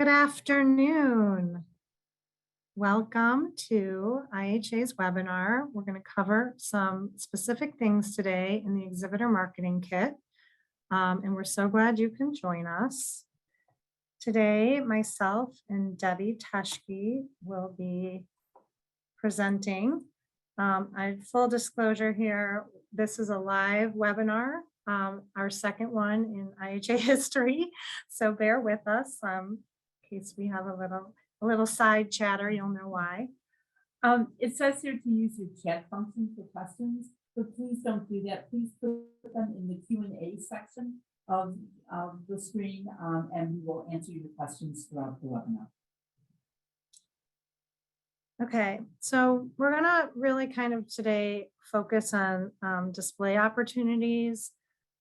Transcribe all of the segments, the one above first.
Good afternoon. Welcome to IHA's webinar. We're going to cover some specific things today in the Exhibitor Marketing Kit, and we're so glad you can join us. Today, myself and Debbie Teschke will be presenting. Full disclosure here, this is a live webinar, our second one in IHA history, so bear with us. In case we have a little side chatter, you'll know why. It says here to use your chat function for questions, but please don't do that. Please put them in the Q&A section of the screen, and we will answer your questions throughout the webinar. Okay, so we're gonna really kind of today focus on display opportunities,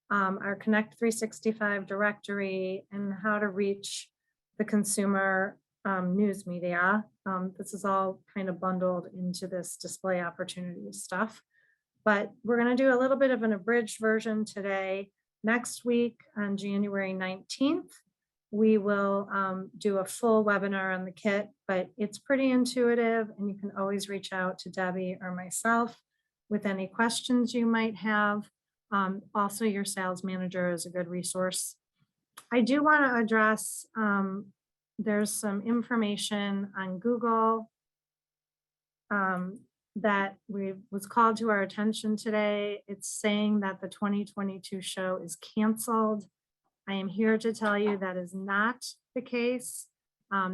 our Connect 365 directory, and how to reach the consumer news media. This is all kind of bundled into this display opportunity stuff, but we're going to do a little bit of an abridged version today. Next week on January 19th, we will do a full webinar on the kit, but it's pretty intuitive and you can always reach out to Debbie or myself with any questions you might have. Also, your sales manager is a good resource. I do want to address there's some information on Google that was called to our attention today. It's saying that the 2022 show is canceled. I am here to tell you that is not the case.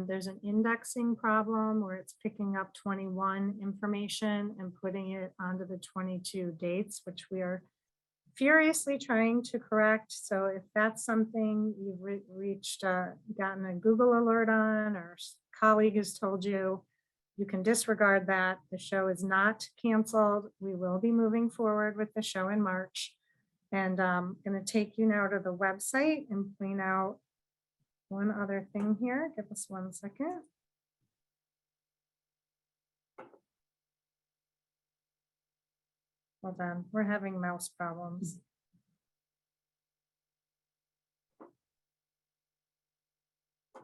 There's an indexing problem where it's picking up 21 information and putting it onto the 22 dates, which we are furiously trying to correct. So if that's something you've gotten a Google alert on, or a colleague has told you, you can disregard that. The show is not canceled. We will be moving forward with the show in March. And I'm going to take you now to the website and point out one other thing here. Give us 1 second. Hold on, we're having mouse problems.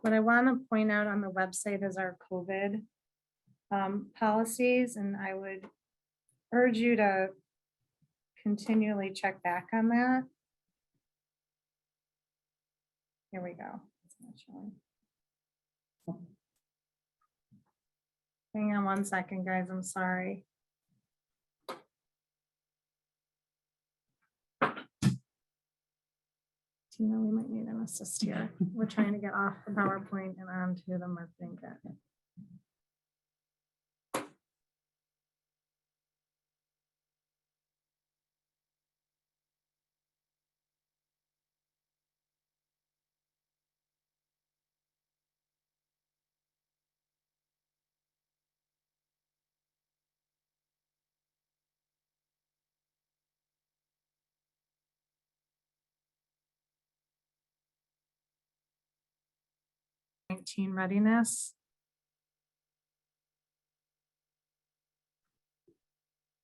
What I want to point out on the website is our COVID policies, and I would urge you to continually check back on that. Here we go. It's not showing. Hang on 1 second, guys. I'm sorry. We might need an assist here. We're trying to get off the PowerPoint and onto the marketing kit. Readiness.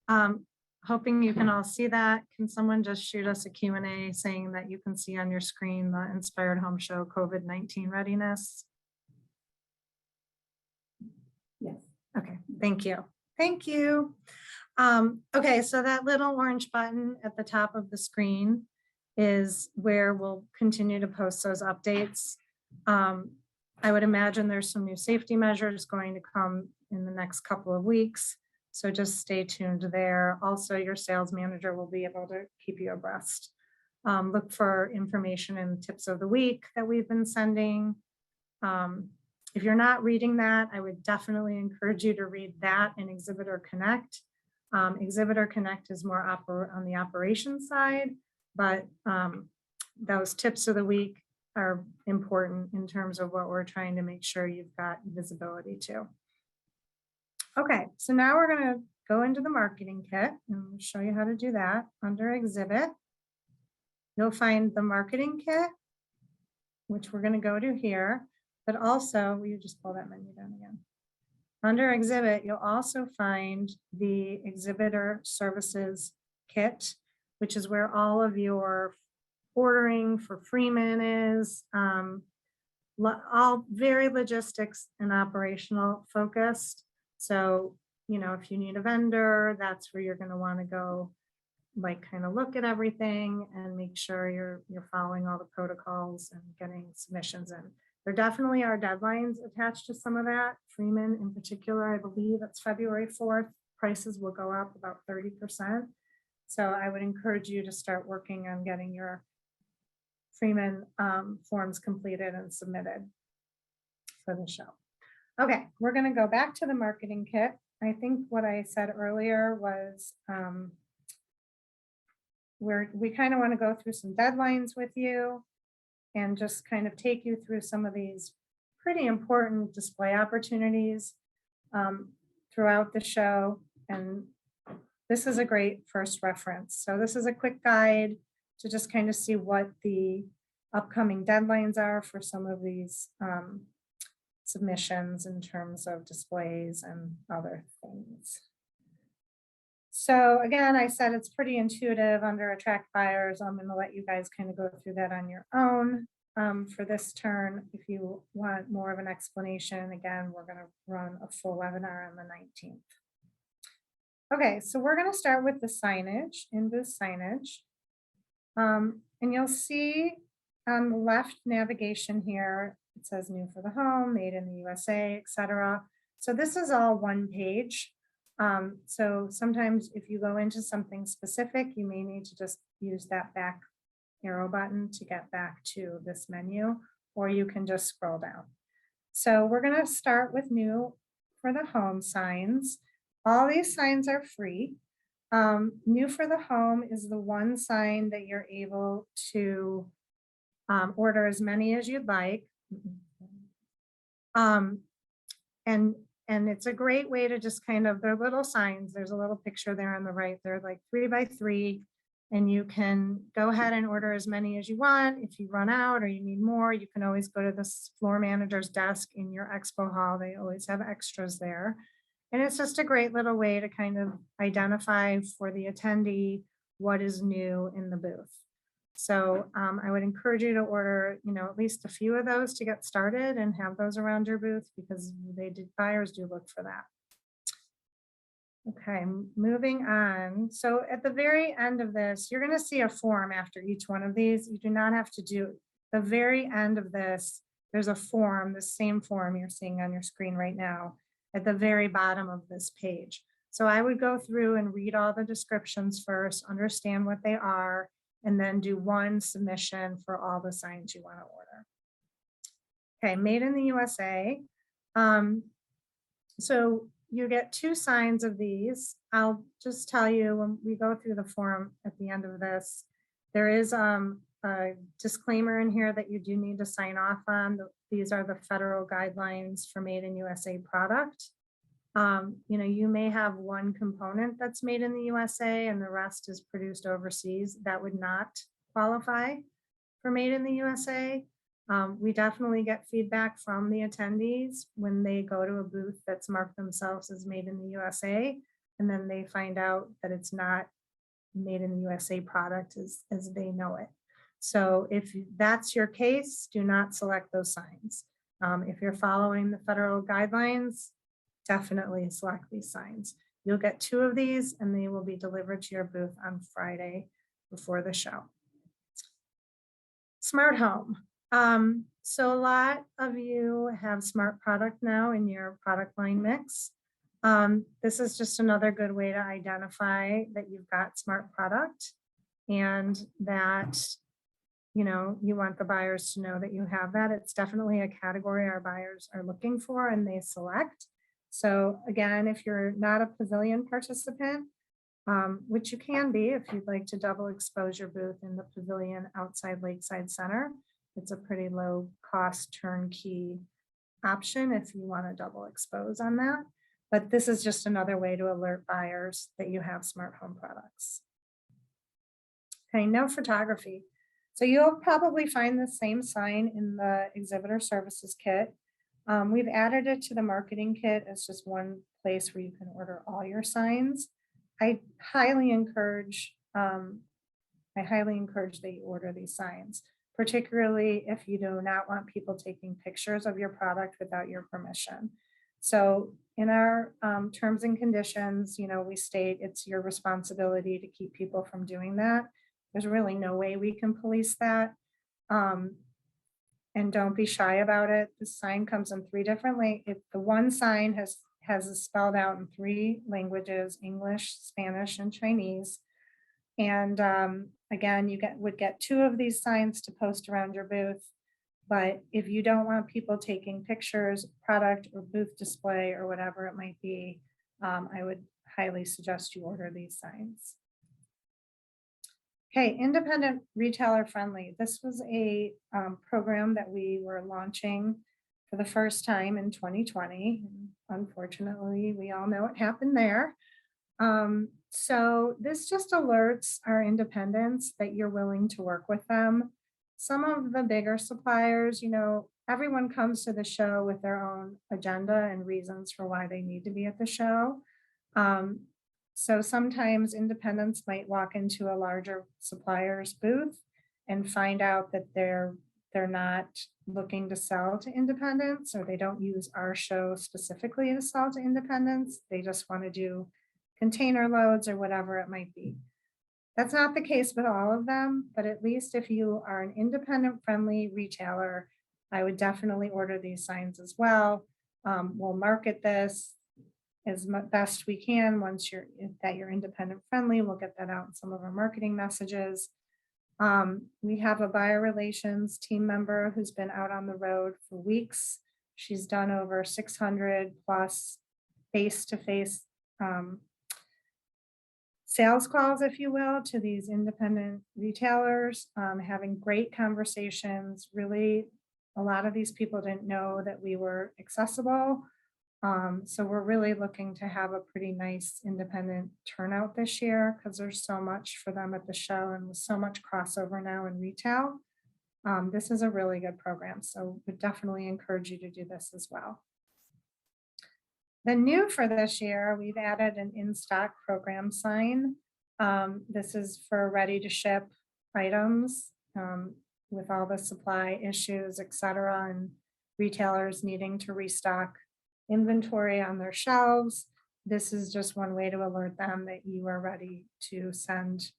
Hoping you can all see that. Can someone just shoot us a Q&A saying that you can see on your screen the Inspired Home Show COVID-19 readiness? Yes. Okay, thank you. Thank you. Okay, so that little orange button at the top of the screen is where we'll continue to post those updates. I would imagine there's some new safety measures going to come in the next couple of weeks. So just stay tuned there. Also, your sales manager will be able to keep you abreast. Look for information and tips of the week that we've been sending. If you're not reading that, I would definitely encourage you to read that in Exhibitor Connect. Exhibitor Connect is more on the operations side, but those tips of the week are important in terms of what we're trying to make sure you've got visibility to. Okay, so now we're going to go into the marketing kit and show you how to do that. Under Exhibit, you'll find the marketing kit, which we're going to go to here, but also, will you just pull that menu down again? Under Exhibit, you'll also find the Exhibitor Services Kit, which is where all of your ordering for Freeman is. all very logistics and operational focused. So, you know, if you need a vendor, that's where you're going to want to go, like kind of look at everything and make sure you're following all the protocols and getting submissions in. There definitely are deadlines attached to some of that. Freeman in particular, I believe it's February 4th. Prices will go up about 30%. So I would encourage you to start working on getting your Freeman forms completed and submitted for the show. Okay, we're going to go back to the marketing kit. I think what I said earlier was we kind of want to go through some deadlines with you and just kind of take you through some of these pretty important display opportunities throughout the show. And this is a great first reference. So this is a quick guide to just kind of see what the upcoming deadlines are for some of these submissions in terms of displays and other things. So again, I said it's pretty intuitive under attract buyers. I'm going to let you guys kind of go through that on your own for this turn. If you want more of an explanation, again, we're going to run a full webinar on the 19th. Okay, so we're going to start with the signage, in-booth signage. And you'll see on the left navigation here, it says new for the home, made in the USA, etc. So this is all one page. So sometimes if you go into something specific, you may need to just use that back arrow button to get back to this menu, or you can just scroll down. So we're going to start with new for the home signs. All these signs are free. New for the home is the one sign that you're able to order as many as you'd like. And it's a great way to just kind of, they're little signs. There's a little picture there on the right. They're like 3 by 3, and you can go ahead and order as many as you want. If you run out or you need more, you can always go to the floor manager's desk in your expo hall. They always have extras there. And it's just a great little way to kind of identify for the attendee what is new in the booth. So I would encourage you to order, you know, at least a few of those to get started and have those around your booth, because buyers do look for that. Okay, moving on. So at the very end of this, you're going to see a form after each one of these. You do not have to do the very end of this. There's a form, the same form you're seeing on your screen right now, at the very bottom of this page. So I would go through and read all the descriptions first, understand what they are, and then do one submission for all the signs you want to order. Okay, made in the USA. So you get 2 signs of these. I'll just tell you when we go through the form at the end of this, there is a disclaimer in here that you do need to sign off on. These are the federal guidelines for made in USA product. You know, you may have one component that's made in the USA and the rest is produced overseas. That would not qualify for made in the USA. We definitely get feedback from the attendees when they go to a booth that's marked themselves as made in the USA, and then they find out that it's not made in the USA product as they know it. So if that's your case, do not select those signs. If you're following the federal guidelines, definitely select these signs. You'll get 2 of these and they will be delivered to your booth on Friday before the show. Smart home. So a lot of you have smart product now in your product line mix. This is just another good way to identify that you've got smart product and that, you know, you want the buyers to know that you have that. It's definitely a category our buyers are looking for and they select. So again, if you're not a Pavilion participant, which you can be if you'd like to double expose your booth in the Pavilion outside Lakeside Center, it's a pretty low cost turnkey option if you want to double expose on that. But this is just another way to alert buyers that you have smart home products. Okay, no photography. So you'll probably find the same sign in the Exhibitor Services Kit. We've added it to the marketing kit as just one place where you can order all your signs. I highly encourage that you order these signs. particularly if you do not want people taking pictures of your product without your permission. So in our terms and conditions, we state it's your responsibility to keep people from doing that. There's really no way we can police that. And don't be shy about it. The sign comes in 3 different languages. The one sign has it spelled out in 3 languages, English, Spanish, and Chinese. And again, you would get 2 of these signs to post around your booth. But if you don't want people taking pictures, product or booth display or whatever it might be, I would highly suggest you order these signs. Okay, independent retailer friendly. This was a program that we were launching for the first time in 2020. Unfortunately, we all know what happened there. So this just alerts our independents that you're willing to work with them. Some of the bigger suppliers, everyone comes to the show with their own agenda and reasons for why they need to be at the show. So sometimes independents might walk into a larger supplier's booth and find out that they're not looking to sell to independents, or they don't use our show specifically to sell to independents. They just want to do container loads or whatever it might be. That's not the case with all of them, but at least if you are an independent friendly retailer, I would definitely order these signs as well. We'll market this as best we can once you're independent friendly. We'll get that out in some of our marketing messages. We have a buyer relations team member who's been out on the road for weeks. She's done over 600 plus face-to-face sales calls, if you will, to these independent retailers, having great conversations. Really, a lot of these people didn't know that we were accessible. So we're really looking to have a pretty nice independent turnout this year because there's so much for them at the show and with so much crossover now in retail. This is a really good program. So we definitely encourage you to do this as well. The new for this year, we've added an in-stock program sign. This is for ready to ship items with all the supply issues, et cetera, and retailers needing to restock inventory on their shelves. This is just one way to alert them that you are ready to send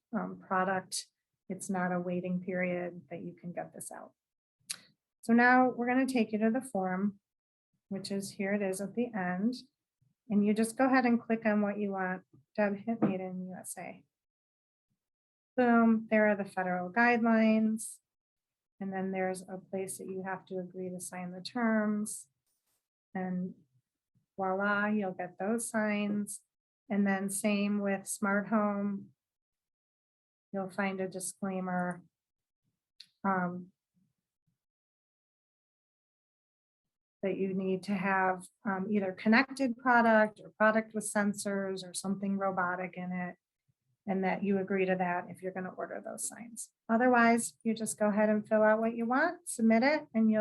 product. It's not a waiting period, that you can get this out. So now we're going to take you to the form, which is here it is at the end. And you just go ahead and click on what you want. Deb, hit Made in USA. Boom, there are the federal guidelines. And then there's a place that you have to agree to sign the terms. And voila, you'll get those signs. And then same with smart home. You'll find a disclaimer. That you need to have either connected product or product with sensors or something robotic in it, and that you agree to that if you're going to order those signs. Otherwise, you just go ahead and fill out what you want, submit it, and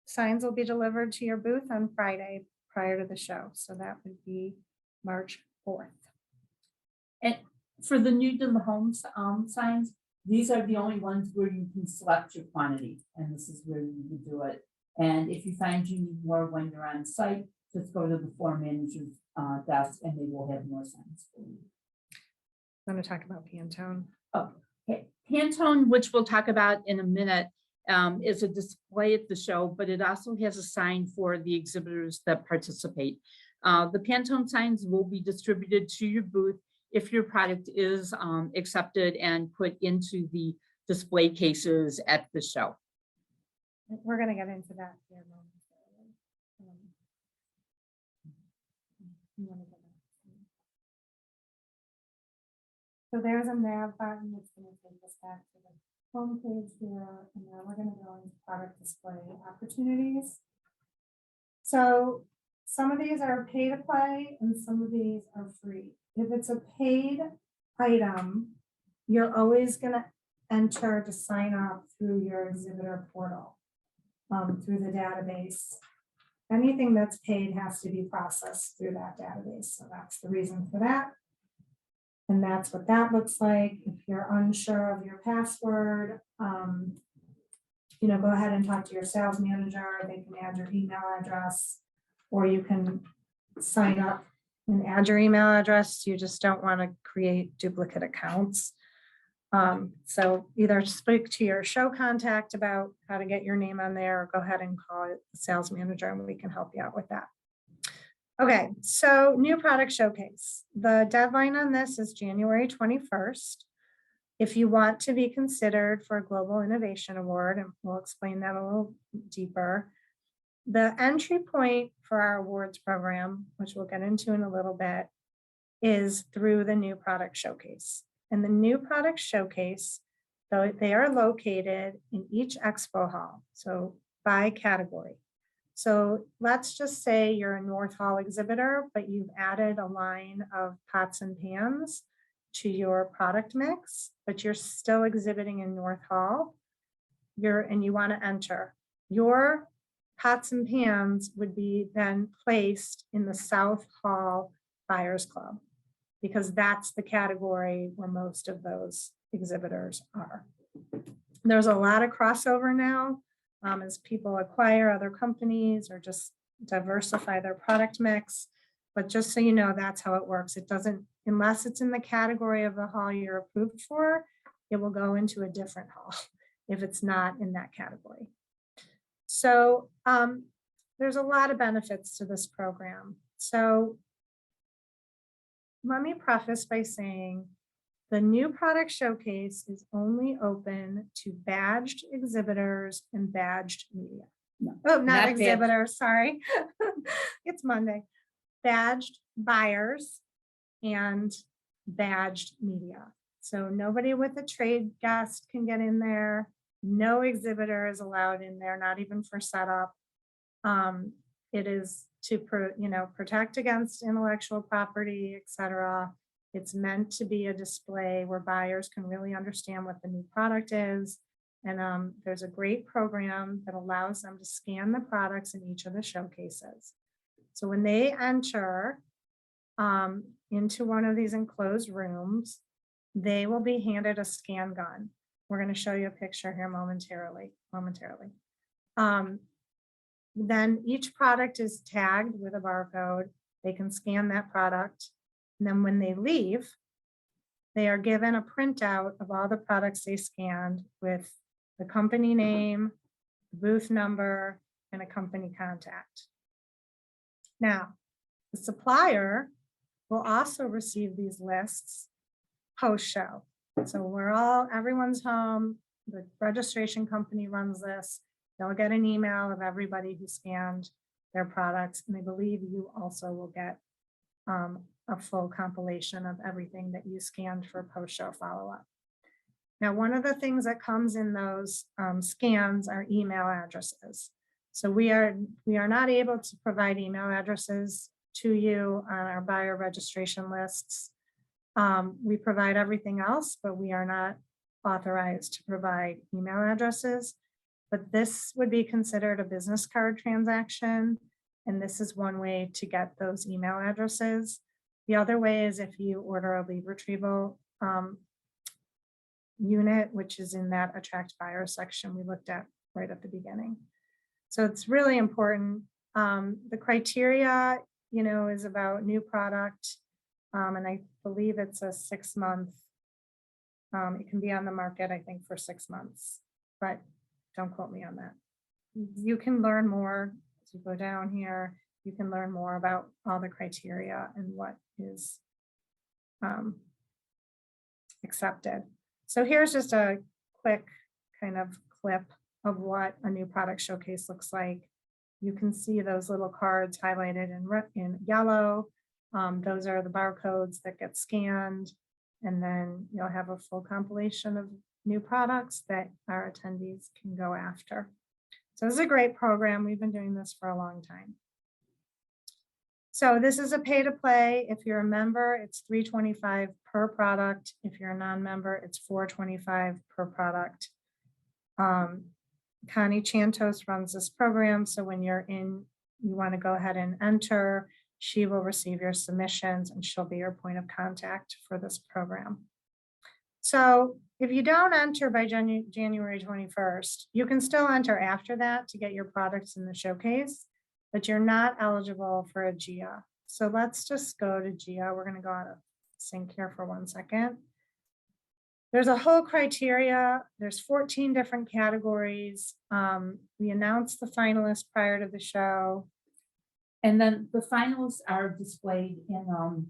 signs will be delivered to your booth on Friday prior to the show. So that would be March 4th. And for the new to the home signs, these are the only ones where you can select your quantity, and this is where you can do it. And if you find you need more when you're on site, just go to the floor manager's desk and they will have more signs for you. I'm going to talk about Pantone. Okay. Pantone, which we'll talk about in a minute, is a display at the show, but it also has a sign for the exhibitors that participate. The Pantone signs will be distributed to your booth if your product is accepted and put into the display cases at the show. We're going to get into that here momentarily. So there's a nav button that's going to take us back to the home page here, and now we're going to go into product display opportunities. So some of these are pay to play and some of these are free. If it's a paid item, you're always going to enter to sign up through your exhibitor portal. Through the database. Anything that's paid has to be processed through that database. So that's the reason for that. And that's what that looks like. If you're unsure of your password, go ahead and talk to your sales manager. They can add your email address, or you can sign up and add your email address. You just don't want to create duplicate accounts. So either speak to your show contact about how to get your name on there, or go ahead and call it the sales manager and we can help you out with that. Okay, so new product showcase. The deadline on this is January 21st. If you want to be considered for a Global Innovation Award, and we'll explain that a little deeper, the entry point for our awards program, which we'll get into in a little bit, is through the new product showcase. And the new product showcase, though they are located in each expo hall, so by category. So let's just say you're a North Hall exhibitor, but you've added a line of pots and pans to your product mix, but you're still exhibiting in North Hall. And you want to enter. Your pots and pans would be then placed in the South Hall Buyers Club, because that's the category where most of those exhibitors are. There's a lot of crossover now as people acquire other companies or just diversify their product mix. But just so you know, that's how it works. It doesn't, unless it's in the category of the hall you're approved for, it will go into a different hall if it's not in that category. So there's a lot of benefits to this program. So let me preface by saying the new product showcase is only open to badged exhibitors and badged media. No, Oh, not not exhibitors, sorry. It's Monday. Badged buyers and badged media. So nobody with a trade guest can get in there. No exhibitor is allowed in there, not even for setup. It is to protect against intellectual property, etc. It's meant to be a display where buyers can really understand what the new product is. And there's a great program that allows them to scan the products in each of the showcases. So when they enter into one of these enclosed rooms, they will be handed a scan gun. We're going to show you a picture here momentarily. Then each product is tagged with a barcode. They can scan that product. And then when they leave, they are given a printout of all the products they scanned with the company name, booth number, and a company contact. Now, the supplier will also receive these lists post-show. So everyone's home, the registration company runs this. They'll get an email of everybody who scanned their products, and I believe you also will get a full compilation of everything that you scanned for post-show follow-up. Now, one of the things that comes in those scans are email addresses. So we are not able to provide email addresses to you on our buyer registration lists. We provide everything else, but we are not authorized to provide email addresses. But this would be considered a business card transaction. And this is one way to get those email addresses. The other way is if you order a lead retrieval unit, which is in that attract buyer section we looked at right at the beginning. So it's really important. The criteria, is about new product. And I believe it's a 6-month. It can be on the market, I think, for 6 months, but don't quote me on that. You can learn more as you go down here. You can learn more about all the criteria and what is accepted. So here's just a quick kind of clip of what a new product showcase looks like. You can see those little cards highlighted in yellow. Those are the barcodes that get scanned. And then you'll have a full compilation of new products that our attendees can go after. So this is a great program. We've been doing this for a long time. So this is a pay to play. If you're a member, it's $325 per product. If you're a non-member, it's $425 per product. Connie Chantos runs this program. So when you're in, you want to go ahead and enter, she will receive your submissions and she'll be your point of contact for this program. So if you don't enter by January 21st, you can still enter after that to get your products in the showcase, but you're not eligible for a GIA. So let's just go to GIA. We're going to go out of sync here for 1 second. There's a whole criteria. There's 14 different categories. We announced the finalists prior to the show. And then the finals are displayed in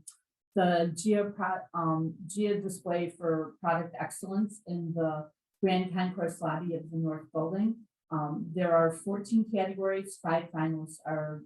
the GIA display for product excellence in the Grand Concourse lobby of the North Building. There are 14 categories. 5 finalists are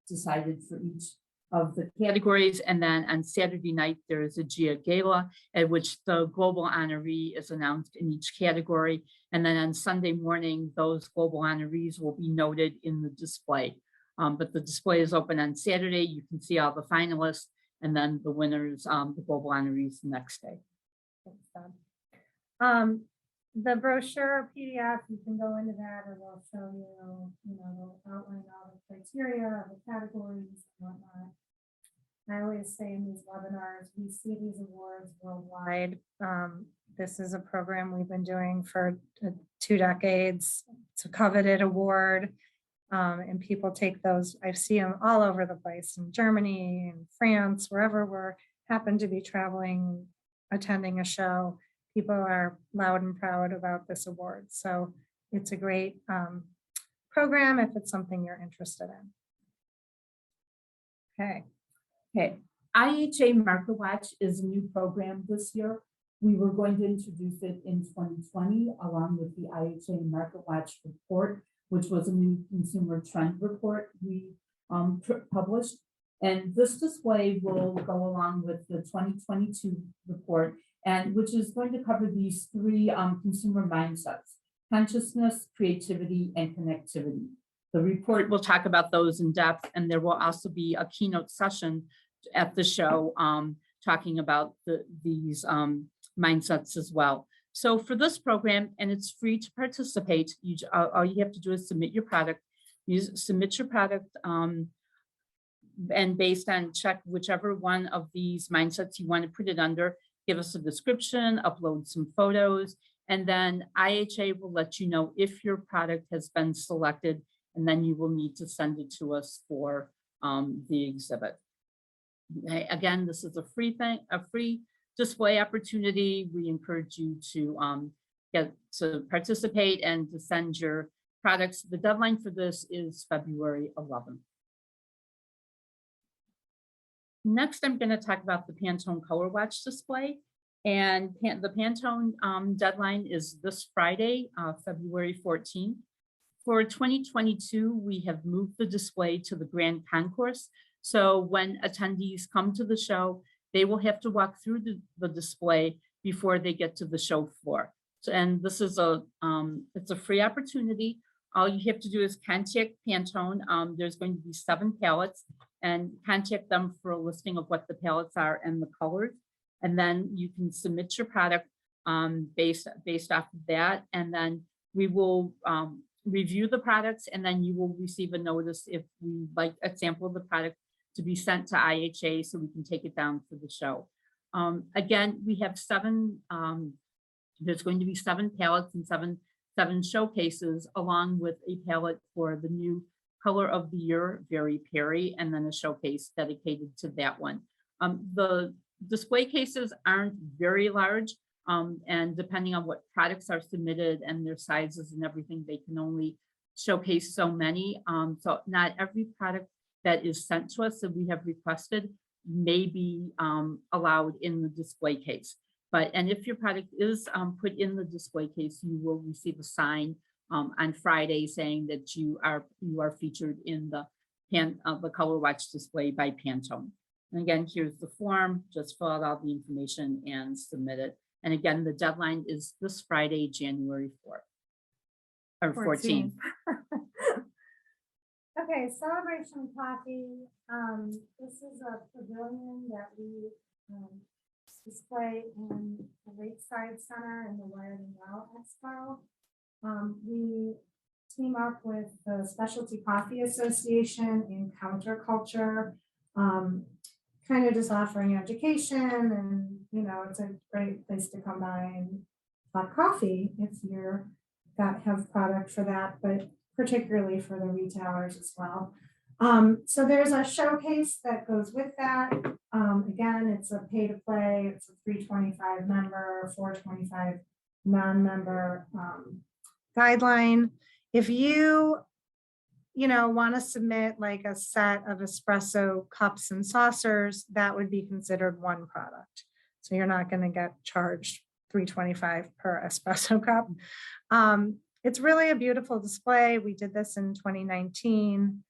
decided for each of the categories. And then on Saturday night, there is a GIA Gala at which the global honoree is announced in each category. And then on Sunday morning, those global honorees will be noted in the display. But the display is open on Saturday. You can see all the finalists and then the winners, the global honorees the next day. The brochure PDF, you can go into that and we'll show you, they'll outline all the criteria, the categories and whatnot. I always say in these webinars, we see these awards worldwide. This is a program we've been doing for 2 decades. It's a coveted award. And people take those, I see them all over the place in Germany and France, wherever we're happen to be traveling, attending a show. People are loud and proud about this award. So it's a great program if it's something you're interested in. Okay. IHA Market Watch is a new program this year. We were going to introduce it in 2020 along with the IHA Market Watch report, which was a new consumer trend report we published. And this display will go along with the 2022 report, and which is going to cover these 3 consumer mindsets: consciousness, creativity, and connectivity. The report will talk about those in depth, and there will also be a keynote session at the show talking about these mindsets as well. So for this program, and it's free to participate, all you have to do is submit your product. Submit your product, and based on check whichever one of these mindsets you want to put it under, give us a description, upload some photos, and then IHA will let you know if your product has been selected, and then you will need to send it to us for the exhibit. Okay, again, this is a free display opportunity. We encourage you to get to participate and to send your products. The deadline for this is February 11th. Next, I'm going to talk about the Pantone Color Watch display. And the Pantone deadline is this Friday, February 14th. For 2022, we have moved the display to the Grand Concourse. So when attendees come to the show, they will have to walk through the display before they get to the show floor. So, and this is it's a free opportunity. All you have to do is contact Pantone. There's going to be 7 palettes, and contact them for a listing of what the palettes are and the colors. And then you can submit your product based off of that. And then we will review the products, and then you will receive a notice if we like a sample of the product to be sent to IHA so we can take it down for the show. Again, we have 7, there's going to be 7 palettes and 7 showcases, along with a palette for the new color of the year, Very Perry, and then a showcase dedicated to that one. The display cases aren't very large, and depending on what products are submitted and their sizes and everything, they can only showcase so many. So not every product that is sent to us that we have requested may be allowed in the display case. And if your product is put in the display case, you will receive a sign on Friday saying that you are featured in the Color Watch display by Pantone. And again, here's the form. Just fill out all the information and submit it. And again, the deadline is this Friday, January 4th or 14th. Okay, Celebration Coffee. This is a pavilion that we display in the Lakeside Center in the Wired and Well Expo. We team up with the Specialty Coffee Association in Counterculture. kind of just offering education, and you know, it's a great place to come by and talk coffee if you're have product for that, but particularly for the retailers as well. So there's a showcase that goes with that. Again, it's a pay to play. It's a $325 member, $425 non-member guideline. If you want to submit like a set of espresso cups and saucers, that would be considered one product. So you're not going to get charged $325 per espresso cup. It's really a beautiful display. We did this in 2019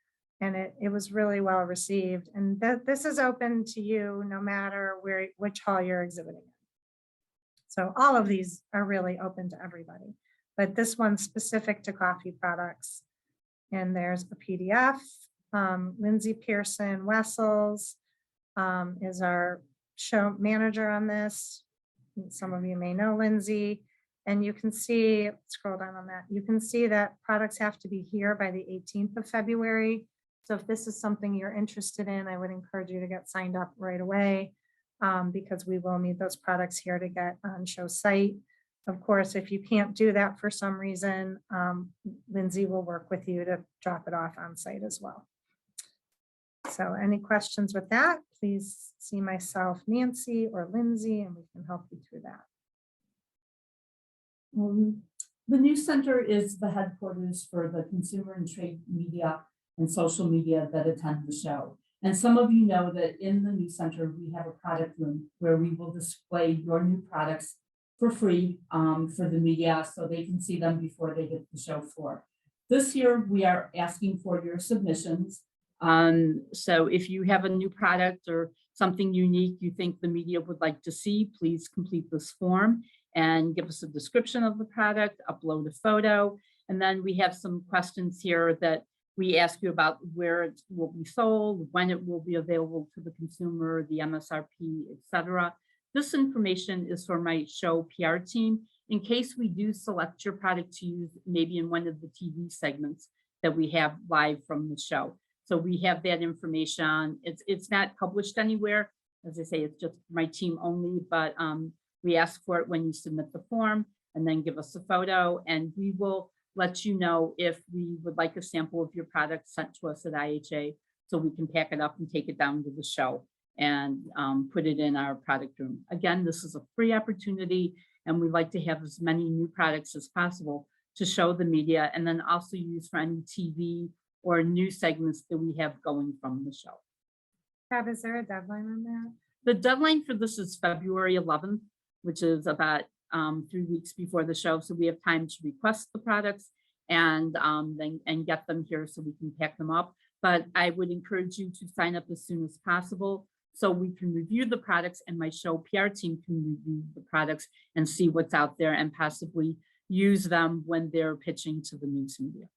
and it was really well received. And this is open to you no matter which hall you're exhibiting in. So all of these are really open to everybody, but this one's specific to coffee products. And there's a PDF. Lindsay Pearson Wessels is our show manager on this. Some of you may know Lindsay. And you can see, scroll down on that, you can see that products have to be here by the 18th of February. So if this is something you're interested in, I would encourage you to get signed up right away because we will need those products here to get on show site. Of course, if you can't do that for some reason, Lindsay will work with you to drop it off on site as well. So any questions with that, please see myself, Nancy, or Lindsay, and we can help you through that. The News Center is the headquarters for the consumer and trade media and social media that attend the show. And some of you know that in the News Center, we have a product room where we will display your new products for free for the media so they can see them before they hit the show floor. This year, we are asking for your submissions. So if you have a new product or something unique you think the media would like to see, please complete this form and give us a description of the product, upload a photo. And then we have some questions here that we ask you about where it will be sold, when it will be available to the consumer, the MSRP, etc. This information is for my show PR team in case we do select your product to use maybe in one of the TV segments that we have live from the show. So we have that information. It's not published anywhere. As I say, it's just my team only, but we ask for it when you submit the form and then give us a photo, and we will let you know if we would like a sample of your product sent to us at IHA so we can pack it up and take it down to the show and put it in our product room. Again, this is a free opportunity, and we like to have as many new products as possible to show the media and then also use for any TV or new segments that we have going from the show. Tab, is there a deadline on that? The deadline for this is February 11th, which is about 3 weeks before the show. So we have time to request the products and get them here so we can pack them up. But I would encourage you to sign up as soon as possible so we can review the products and my show PR team can review the products and see what's out there and possibly use them when they're pitching to the news media.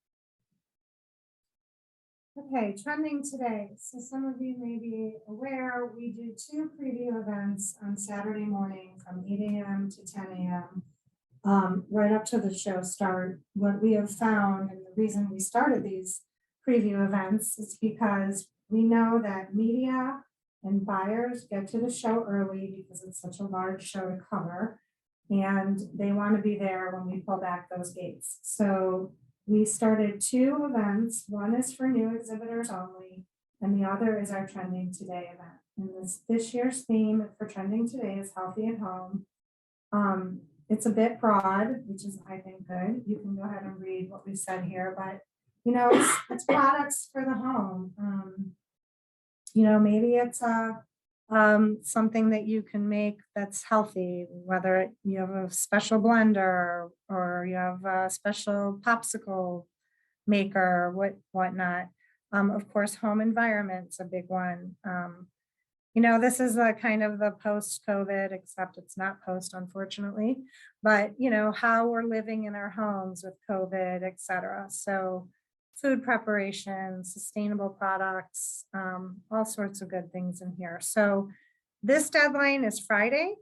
Okay, trending today. So some of you may be aware, we do 2 preview events on Saturday morning from 8 a.m. to 10 a.m. Right up to the show start. What we have found, and the reason we started these preview events is because we know that media and buyers get to the show early because it's such a large show to cover, and they want to be there when we pull back those gates. So we started 2 events. One is for new exhibitors only, and the other is our Trending Today event. And this year's theme for Trending Today is Healthy at Home. It's a bit broad, which is, I think, good. You can go ahead and read what we said here, but it's products for the home. Maybe it's something that you can make that's healthy, whether you have a special blender or you have a special popsicle maker, whatnot. Of course, home environment's a big one. This is the kind of the post-COVID, except it's not post, unfortunately, but how we're living in our homes with COVID, et cetera. So food preparation, sustainable products, all sorts of good things in here. So this deadline is Friday.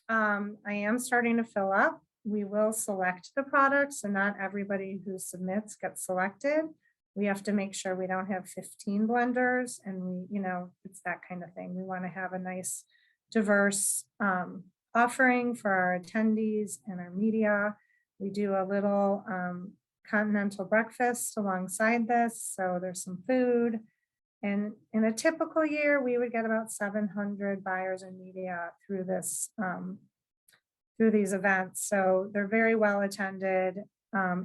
I am starting to fill up. We will select the products, and not everybody who submits gets selected. We have to make sure we don't have 15 blenders, and it's that kind of thing. We want to have a nice, diverse offering for our attendees and our media. We do a little continental breakfast alongside this, so there's some food. And in a typical year, we would get about 700 buyers and media through these events. So they're very well attended.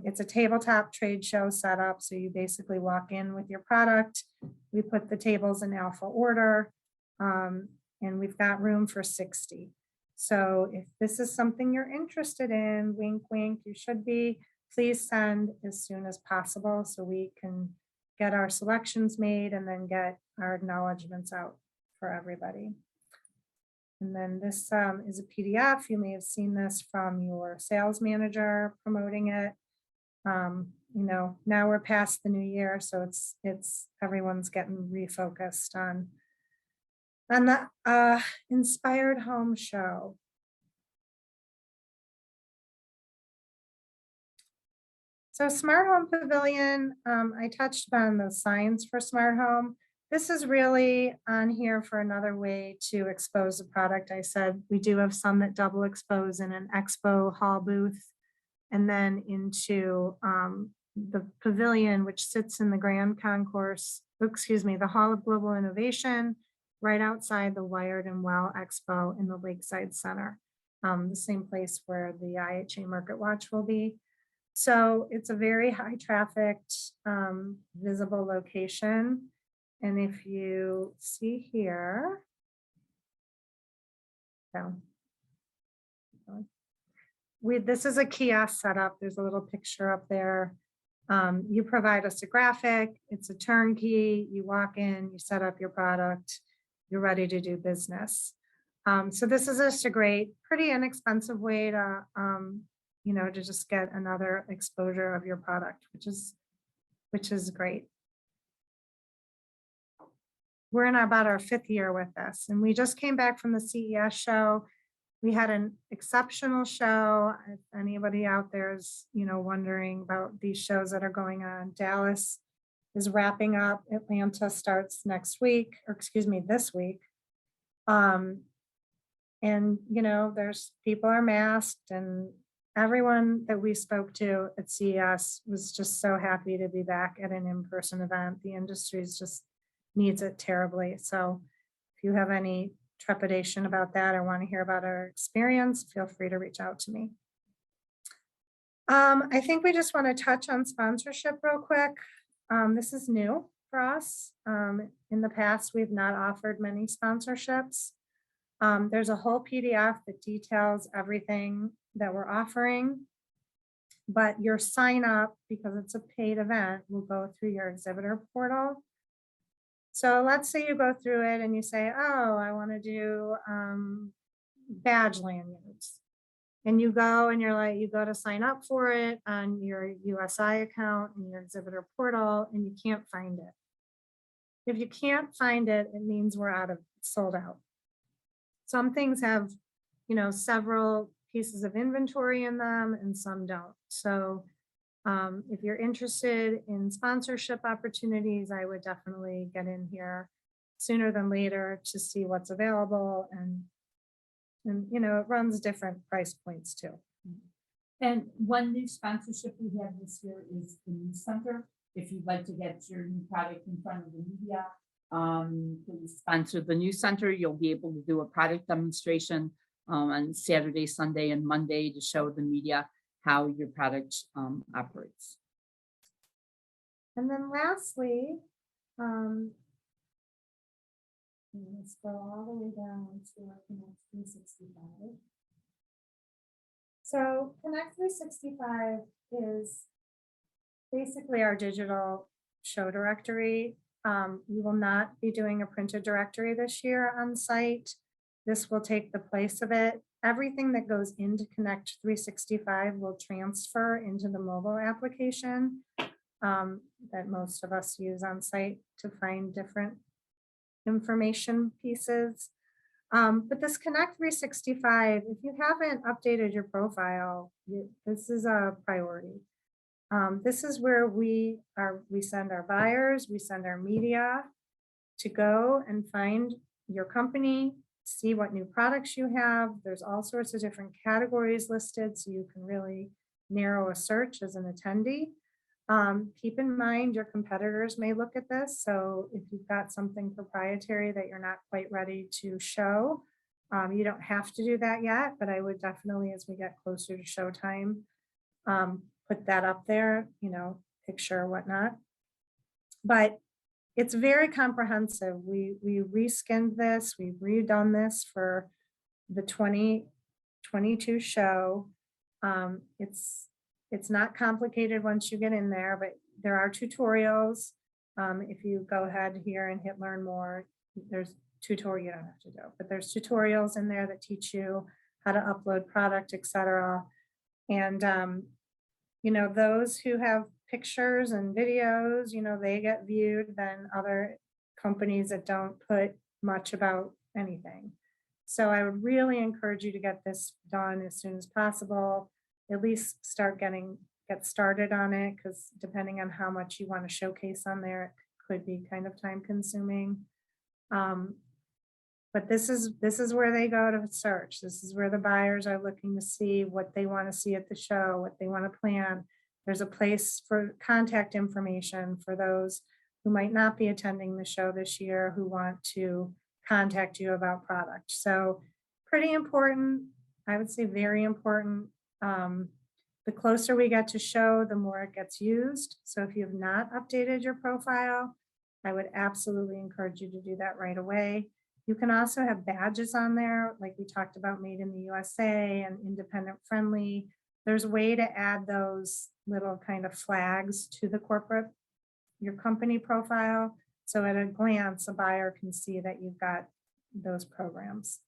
It's a tabletop trade show setup. So you basically walk in with your product. We put the tables in alpha order, and we've got room for 60. So if this is something you're interested in, wink, wink, you should be, please send as soon as possible so we can get our selections made and then get our acknowledgements out for everybody. And then this is a PDF. You may have seen this from your sales manager promoting it. Now we're past the new year, so it's everyone's getting refocused on the Inspired Home Show. So Smart Home Pavilion, I touched on the signs for Smart Home. This is really on here for another way to expose the product. I said we do have some that double expose in an expo hall booth, and then into the pavilion, which sits in the Grand Concourse, the Hall of Global Innovation, right outside the Wired and Well Expo in the Lakeside Center, the same place where the IHA Market Watch will be. So it's a very high trafficked, visible location. And if you see here, this is a kiosk setup. There's a little picture up there. You provide us a graphic. It's a turnkey. You walk in, you set up your product, you're ready to do business. So this is just a great, pretty inexpensive way to, to just get another exposure of your product, which is great. We're in about our 5th year with this, and we just came back from the CES show. We had an exceptional show. If anybody out there is, wondering about these shows that are going on, Dallas is wrapping up. Atlanta starts next week, this week. And, there's people are masked, and everyone that we spoke to at CES was just so happy to be back at an in-person event. The industry just needs it terribly. So if you have any trepidation about that or want to hear about our experience, feel free to reach out to me. I think we just want to touch on sponsorship real quick. This is new for us. In the past, we've not offered many sponsorships. There's a whole PDF that details everything that we're offering, but your sign up, because it's a paid event, will go through your exhibitor portal. So let's say you go through it and you say, oh, I want to do badge lanyards. And you go and you go to sign up for it on your USI account and your exhibitor portal, and you can't find it. If you can't find it, it means we're sold out. Some things have, several pieces of inventory in them and some don't. So if you're interested in sponsorship opportunities, I would definitely get in here sooner than later to see what's available. And it runs different price points too. And one new sponsorship we have this year is the News Center. If you'd like to get your new product in front of the media, please sponsor the News Center. You'll be able to do a product demonstration on Saturday, Sunday, and Monday to show the media how your product operates. And then lastly, let's go all the way down to our Connect 365. So Connect 365 is basically our digital show directory. We will not be doing a printed directory this year on site. This will take the place of it. Everything that goes into Connect 365 will transfer into the mobile application that most of us use on site to find different information pieces. But this Connect 365, if you haven't updated your profile, this is a priority. This is where we send our buyers, we send our media to go and find your company, see what new products you have. There's all sorts of different categories listed, so you can really narrow a search as an attendee. Keep in mind your competitors may look at this. So if you've got something proprietary that you're not quite ready to show, you don't have to do that yet, but I would definitely, as we get closer to showtime, put that up there, picture or whatnot. But it's very comprehensive. We reskinned this, we've redone this for the 2022 show. It's not complicated once you get in there, but there are tutorials. If you go ahead here and hit learn more, there's tutorial, you don't have to do, but there's tutorials in there that teach you how to upload product, etc. And those who have pictures and videos, they get viewed than other companies that don't put much about anything. So I would really encourage you to get this done as soon as possible. At least get started on it, because depending on how much you want to showcase on there, it could be kind of time consuming. But this is where they go to search. This is where the buyers are looking to see what they want to see at the show, what they want to plan. There's a place for contact information for those who might not be attending the show this year, who want to contact you about product. So pretty important, I would say very important. The closer we get to show, the more it gets used. So if you have not updated your profile, I would absolutely encourage you to do that right away. You can also have badges on there, like we talked about, made in the USA and independent friendly. There's a way to add those little kind of flags to the your company profile. So at a glance, a buyer can see that you've got those programs.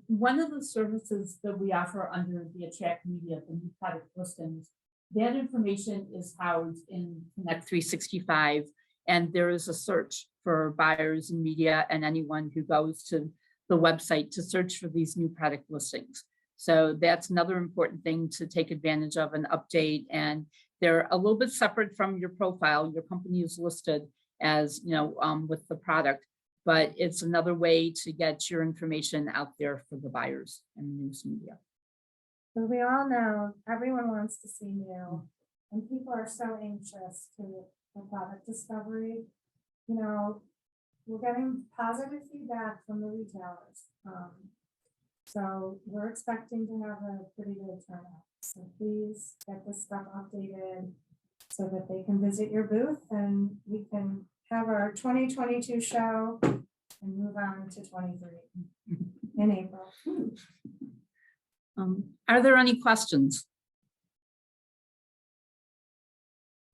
One of the services that we offer under the Attract Media, the new product listings, that information is housed in Connect 365, and there is a search for buyers and media and anyone who goes to the website to search for these new product listings. So that's another important thing to take advantage of and update. And they're a little bit separate from your profile. Your company is listed as, with the product, but it's another way to get your information out there for the buyers and news media. So we all know everyone wants to see new, and people are so anxious to product discovery. We're getting positive feedback from the retailers. So we're expecting to have a pretty good turnout. So please get this stuff updated so that they can visit your booth and we can have our 2022 show and move on to 23 in April. Are there any questions?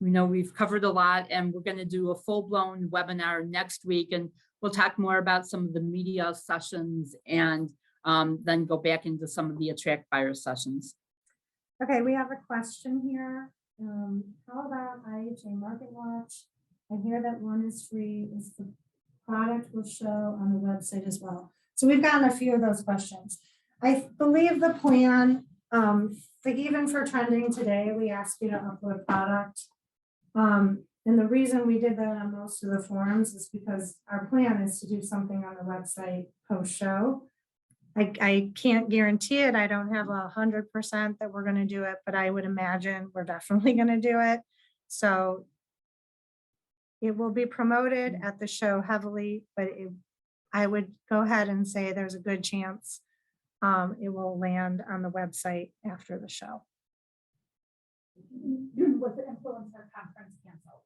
We know we've covered a lot, and we're going to do a full-blown webinar next week, and we'll talk more about some of the media sessions and then go back into some of the Attract Buyer sessions. Okay, we have a question here. How about IHA Market Watch? I hear that one is free. Is the product will show on the website as well? So we've gotten a few of those questions. I believe the plan, even for trending today, we ask you to upload product. And the reason we did that on most of the forums is because our plan is to do something on the website post-show. I can't guarantee it. I don't have 100% that we're going to do it, but I would imagine we're definitely going to do it. So it will be promoted at the show heavily, but I would go ahead and say there's a good chance it will land on the website after the show. Was the influencer conference canceled?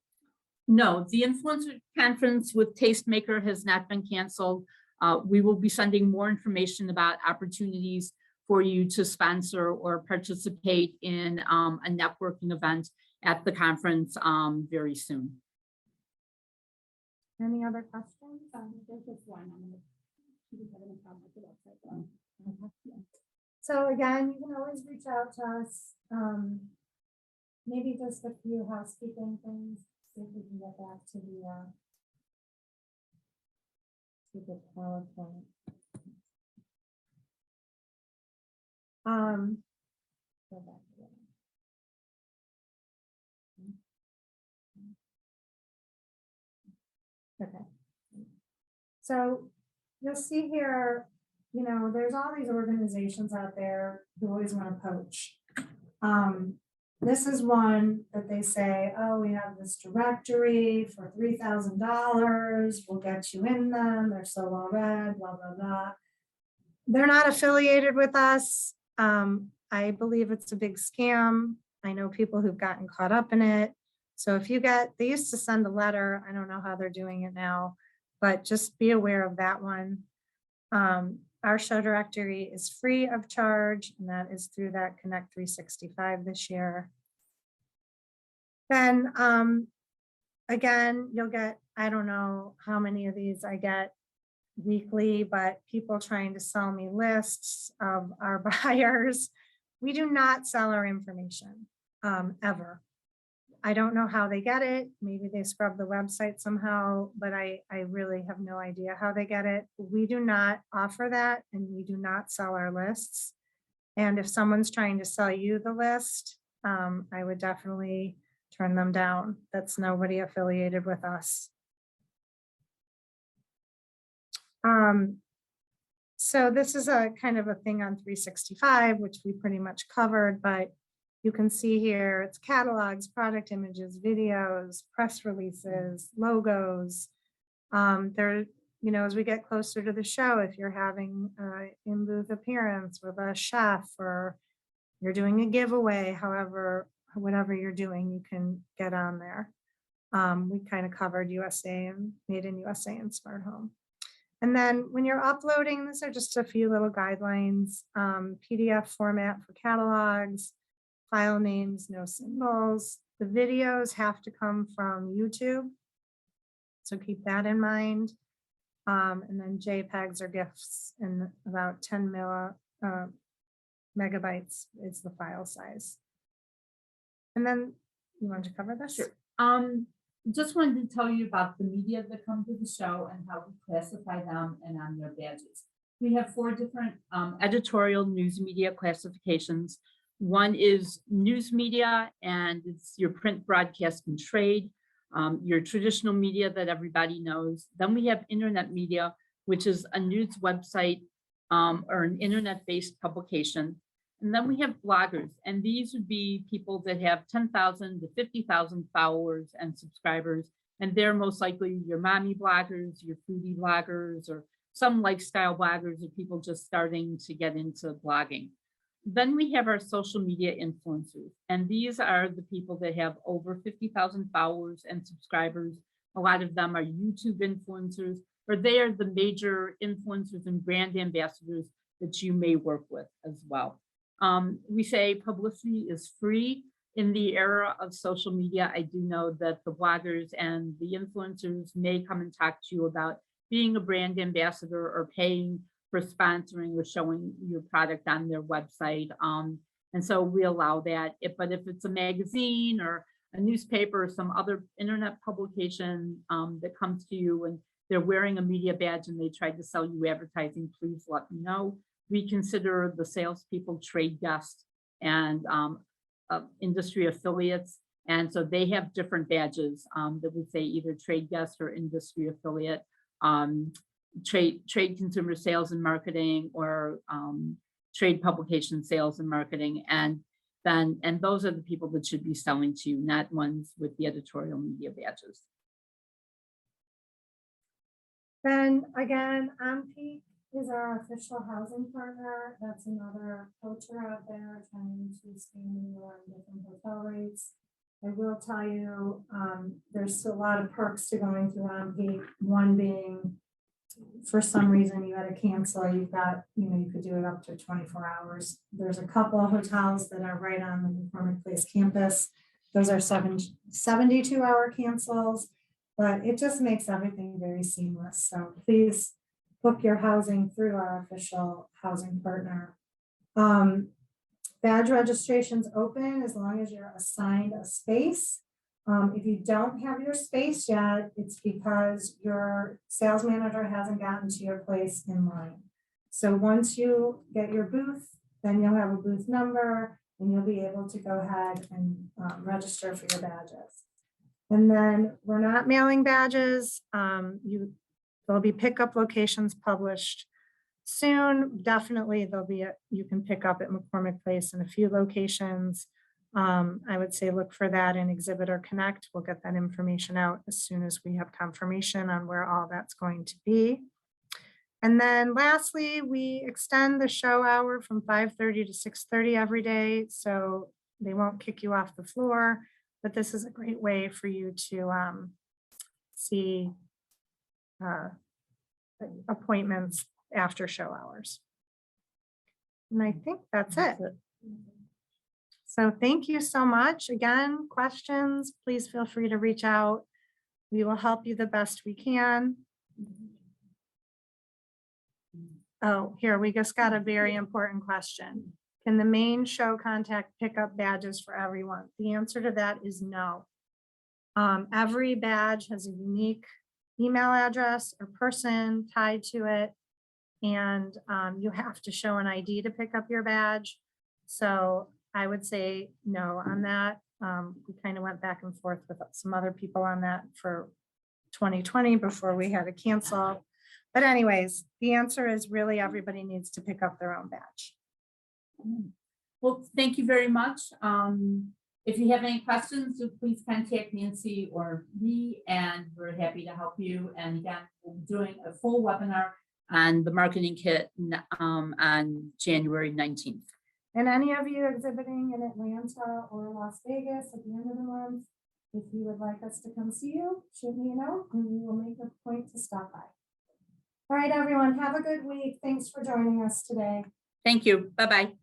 No, the influencer conference with Tastemaker has not been canceled. We will be sending more information about opportunities for you to sponsor or participate in a networking event at the conference very soon. Any other questions? There's just one. So again, you can always reach out to us. Maybe just a few housekeeping things, see if we can get back to the PowerPoint. Go back to that. Okay. So you'll see here, you know, there's all these organizations out there who always want to poach. This is one that they say, oh, we have this directory for $3,000. We'll get you in them. They're so well read, blah, blah, blah. They're not affiliated with us. I believe it's a big scam. I know people who've gotten caught up in it. So if you they used to send a letter. I don't know how they're doing it now, but just be aware of that one. Our show directory is free of charge, and that is through that Connect 365 this year. Then again, you'll get, I don't know how many of these I get weekly, but people trying to sell me lists of our buyers. We do not sell our information ever. I don't know how they get it. Maybe they scrub the website somehow, but I really have no idea how they get it. We do not offer that, and we do not sell our lists. And if someone's trying to sell you the list, I would definitely turn them down. That's nobody affiliated with us. So this is a kind of a thing on 365, which we pretty much covered, but you can see here, it's catalogs, product images, videos, press releases, logos. There, you know, as we get closer to the show, if you're having an in-booth appearance with a chef, or you're doing a giveaway, however, whatever you're doing, you can get on there. We kind of covered USA and Made in USA and Smart Home. And then when you're uploading, these are just a few little guidelines. PDF format for catalogs, file names, no symbols. The videos have to come from YouTube, so keep that in mind. And then JPEGs or GIFs in about 10 megabytes is the file size. And then you want to cover this? Sure. Just wanted to tell you about the media that come to the show and how we classify them and on their badges. We have 4 different editorial news media classifications. One is news media, and it's your print, broadcast, and trade, your traditional media that everybody knows. Then we have internet media, which is a news website or an internet-based publication. And then we have bloggers, and these would be people that have 10,000 to 50,000 followers and subscribers. And they're most likely your mommy bloggers, your foodie bloggers, or some lifestyle bloggers, or people just starting to get into blogging. Then we have our social media influencers, and these are the people that have over 50,000 followers and subscribers. A lot of them are YouTube influencers, or they are the major influencers and brand ambassadors that you may work with as well. We say publicity is free in the era of social media. I do know that the bloggers and the influencers may come and talk to you about being a brand ambassador or paying for sponsoring or showing your product on their website. And so we allow that. But if it's a magazine or a newspaper or some other internet publication that comes to you and they're wearing a media badge and they tried to sell you advertising, please let me know. We consider the salespeople trade guests and industry affiliates. And so they have different badges that would say either trade guest or industry affiliate, trade consumer sales and marketing, or trade publication sales and marketing. And those are the people that should be selling to you, not ones with the editorial media badges. Then again, OnPeak is our official housing partner. That's another poacher out there trying to scam you on different hotel rates. I will tell you, there's still a lot of perks to going through OnPeak. One being, for some reason you had to cancel, you've got, you could do it up to 24 hours. There's a couple of hotels that are right on the McCormick Place campus. Those are 72-hour cancels, but it just makes everything very seamless. So please book your housing through our official housing partner. Badge registration's open as long as you're assigned a space. If you don't have your space yet, it's because your sales manager hasn't gotten to your place in line. So once you get your booth, then you'll have a booth number and you'll be able to go ahead and register for your badges. And then we're not mailing badges. There'll be pickup locations published soon. Definitely you can pick up at McCormick Place in a few locations. I would say look for that in Exhibitor Connect. We'll get that information out as soon as we have confirmation on where all that's going to be. And then lastly, we extend the show hour from 5:30 to 6:30 every day. So they won't kick you off the floor, but this is a great way for you to see appointments after show hours. And I think that's it. So thank you so much. Again, questions, please feel free to reach out. We will help you the best we can. Oh, here, we just got a very important question. Can the main show contact pick up badges for everyone? The answer to that is no. Every badge has a unique email address or person tied to it. And you have to show an ID to pick up your badge. So I would say no on that. We kind of went back and forth with some other people on that for 2020 before we had to cancel. But anyways, the answer is really everybody needs to pick up their own badge. Well, thank you very much. If you have any questions, please contact Nancy or me, and we're happy to help you. And again, we'll be doing a full webinar on the marketing kit on January 19th. And any of you exhibiting in Atlanta or Las Vegas at the end of the month, if you would like us to come see you, shoot me a note and we will make a point to stop by. All right, everyone, have a good week. Thanks for joining us today. Thank you. Bye-bye.